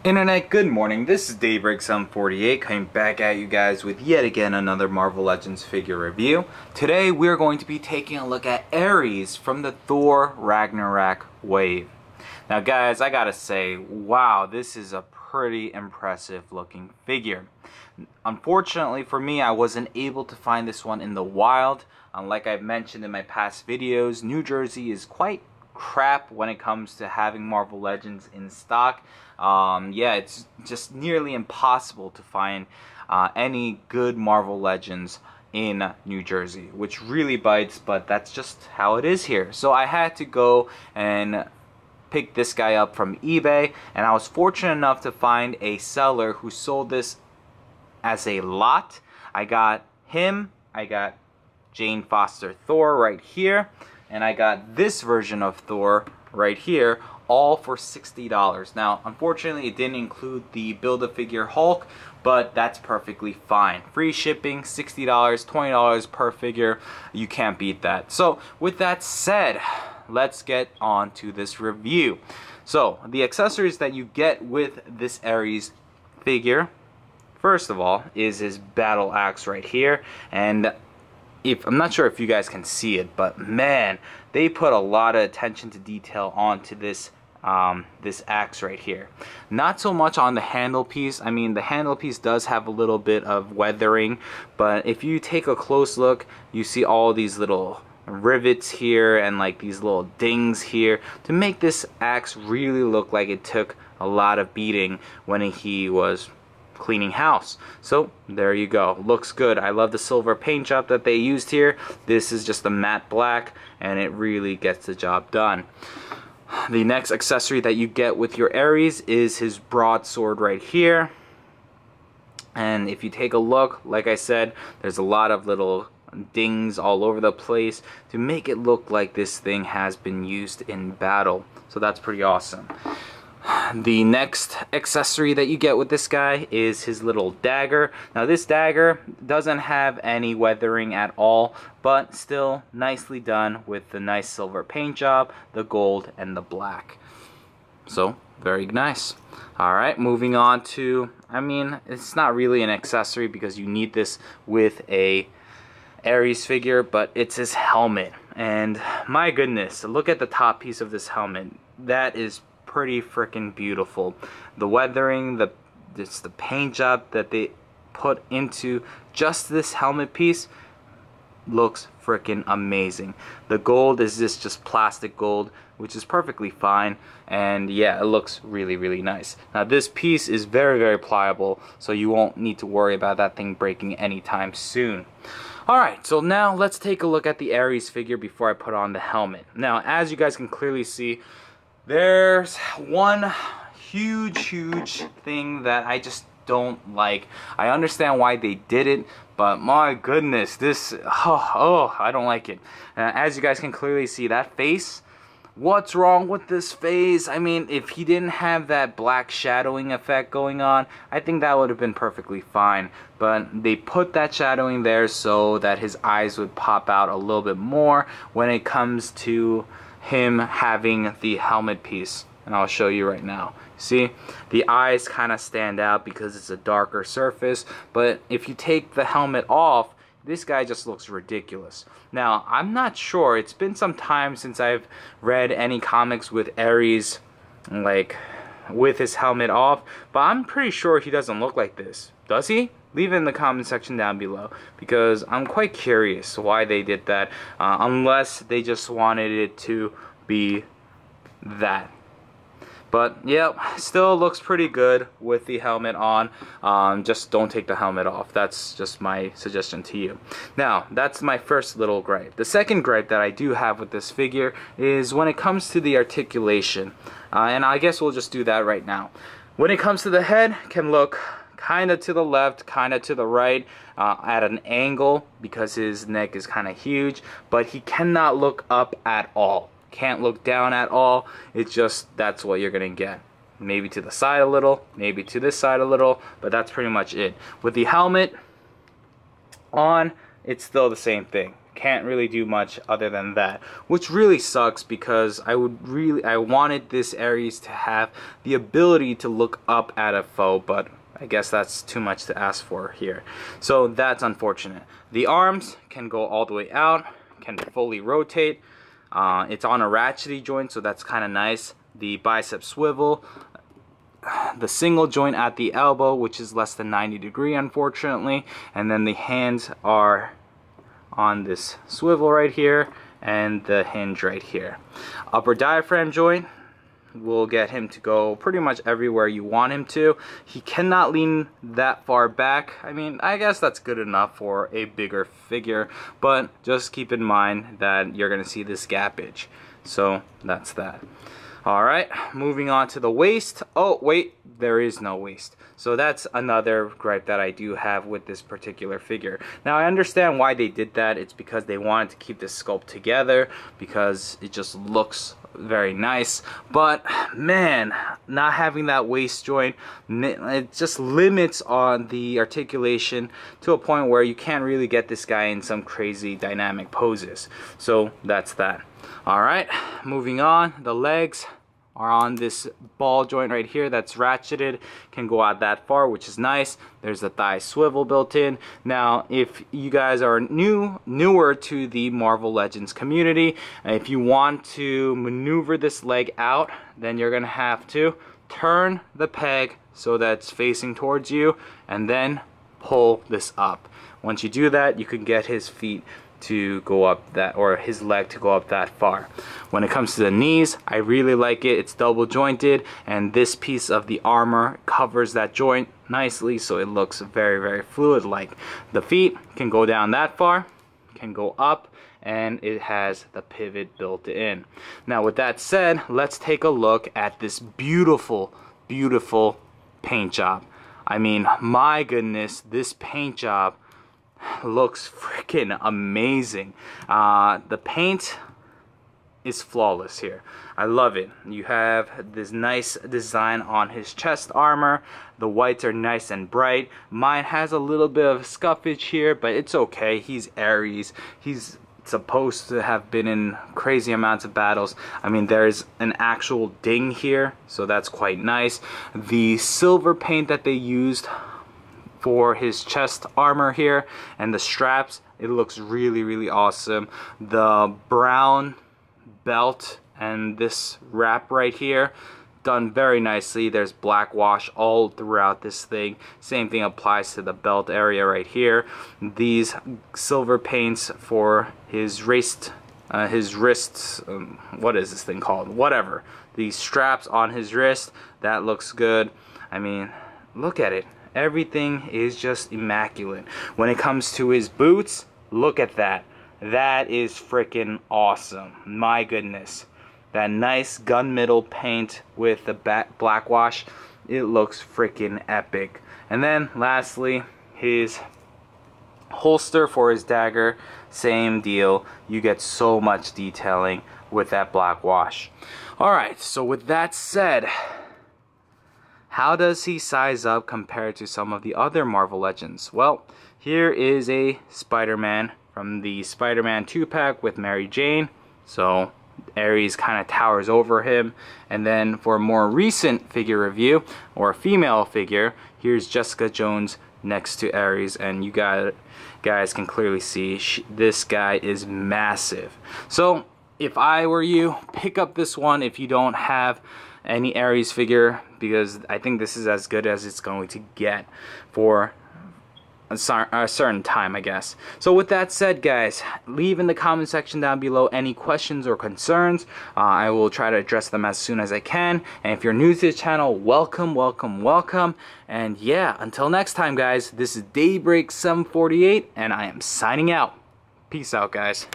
Internet, good morning. This is Daybreak748 coming back at you guys with yet again another Marvel Legends figure review. Today we're going to be taking a look at Ares from the Thor Ragnarok wave. Now guys, I gotta say, wow, this is a pretty impressive looking figure. Unfortunately for me, I wasn't able to find this one in the wild. Like I've mentioned in my past videos, New Jersey is quite crap when it comes to having Marvel Legends in stock. Yeah, it's just nearly impossible to find any good Marvel Legends in New Jersey, which really bites, but that's just how it is here. So I had to go and pick this guy up from eBay, and I was fortunate enough to find a seller who sold this as a lot. I got him, I got Jane Foster Thor right here, and I got this version of Thor right here, all for $60. Now, unfortunately, it didn't include the Build-A-Figure Hulk, but that's perfectly fine. Free shipping, $60, $20 per figure. You can't beat that. So, with that said, let's get on to this review. So, the accessories that you get with this Ares figure, first of all, is his battle axe right here, and I'm not sure if you guys can see it, but man, they put a lot of attention to detail onto this this axe right here. Not so much on the handle piece. I mean, the handle piece does have a little bit of weathering, but if you take a close look, you see all these little rivets here and like these little dings here to make this axe really look like it took a lot of beating when he was cleaning house. So there you go, looks good. I love the silver paint job that they used here. This is just a matte black and it really gets the job done. The next accessory that you get with your Ares is his broadsword right here, and if you take a look, like I said, there's a lot of little dings all over the place to make it look like this thing has been used in battle. So that's pretty awesome. The next accessory that you get with this guy is his little dagger. Now this dagger doesn't have any weathering at all, but still nicely done with the nice silver paint job, the gold, and the black. So very nice. Alright, moving on to, I mean, it's not really an accessory because you need this with a Ares figure, but it's his helmet. And my goodness, look at the top piece of this helmet. That is pretty freaking beautiful. The weathering, the paint job that they put into just this helmet piece looks freaking amazing. The gold is just plastic gold, which is perfectly fine, and yeah, it looks really nice. Now this piece is very pliable, so you won't need to worry about that thing breaking anytime soon. Alright, so now let's take a look at the Ares figure before I put on the helmet. Now, as you guys can clearly see, there's one huge thing that I just don't like. I understand why they did it, but my goodness, this, I don't like it. As you guys can clearly see, that face, what's wrong with this face? I mean, if he didn't have that black shadowing effect going on, I think that would have been perfectly fine. But they put that shadowing there so that his eyes would pop out a little bit more when it comes to him having the helmet piece, and I'll show you right now. See, the eyes kind of stand out because it's a darker surface, but if you take the helmet off, this guy just looks ridiculous. Now, I'm not sure, it's been some time since I've read any comics with Ares like with his helmet off, but I'm pretty sure he doesn't look like this. Does he? Leave it in the comment section down below, because I'm quite curious why they did that, unless they just wanted it to be that. But yeah, still looks pretty good with the helmet on. Just don't take the helmet off. That's just my suggestion to you. Now, that's my first little gripe. The second gripe that I do have with this figure is when it comes to the articulation, and I guess we'll just do that right now. When it comes to the head, can look kind of to the left, kind of to the right, at an angle because his neck is kind of huge, but he cannot look up at all. Can't look down at all. It's just, that's what you're gonna get. Maybe to the side a little, maybe to this side a little, but that's pretty much it. With the helmet on, it's still the same thing. Can't really do much other than that, which really sucks because I wanted this Ares to have the ability to look up at a foe, but I guess that's too much to ask for here. So that's unfortunate. The arms can go all the way out, can fully rotate. It's on a ratchety joint, so that's kind of nice. The bicep swivel, the single joint at the elbow, which is less than 90 degree, unfortunately, and then the hands are on this swivel right here and the hinge right here. Upper diaphragm joint will get him to go pretty much everywhere you want him to. He cannot lean that far back. I mean, I guess that's good enough for a bigger figure, but just keep in mind that you're gonna see this gappage. So that's that. Alright, moving on to the waist. Oh wait, there is no waist. So that's another gripe that I do have with this particular figure. Now I understand why they did that. It's because they wanted to keep this sculpt together, because it just looks very nice. But man, not having that waist joint, it just limits on the articulation to a point where you can't really get this guy in some crazy dynamic poses. So that's that. Alright, moving on, the legs are on this ball joint right here that's ratcheted, can go out that far, which is nice. There's a thigh swivel built in. Now if you guys are newer to the Marvel Legends community, if you want to maneuver this leg out, then you're gonna have to turn the peg so that's facing towards you and then pull this up. Once you do that, you can get his feet to go up that, or his leg to go up that far. When it comes to the knees, I really like it. It's double jointed, and this piece of the armor covers that joint nicely, so it looks very, very fluid like. The feet can go down that far, can go up, and it has the pivot built in. Now with that said, let's take a look at this beautiful, beautiful paint job. I mean, my goodness, this paint job looks freaking amazing. The paint is flawless here. I love it. You have this nice design on his chest armor. The whites are nice and bright. Mine has a little bit of scuffage here, but it's okay. He's Ares. He's supposed to have been in crazy amounts of battles. I mean, there's an actual ding here, so that's quite nice. The silver paint that they used for his chest armor here and the straps, it looks really, really awesome. The brown belt and this wrap right here, done very nicely. There's black wash all throughout this thing. Same thing applies to the belt area right here. These silver paints for his wrists, what is this thing called? Whatever. These straps on his wrist, that looks good. I mean, look at it. Everything is just immaculate. When it comes to his boots, look at that. That is freaking awesome. My goodness. That nice gunmetal paint with the black wash, it looks freaking epic. And then lastly, his holster for his dagger, same deal. You get so much detailing with that black wash. Alright, so with that said, how does he size up compared to some of the other Marvel Legends? Well, here is a Spider-Man from the Spider-Man 2-pack with Mary Jane. So Ares kind of towers over him. And then for a more recent figure review, or a female figure, here's Jessica Jones next to Ares. And you guys can clearly see this guy is massive. So if I were you, pick up this one if you don't have any Ares figure, because I think this is as good as it's going to get for a certain time, I guess. So with that said, guys, leave in the comment section down below any questions or concerns. I will try to address them as soon as I can. And if you're new to the channel, welcome, welcome, welcome. And yeah, until next time, guys, this is Daybreak 748, and I am signing out. Peace out, guys.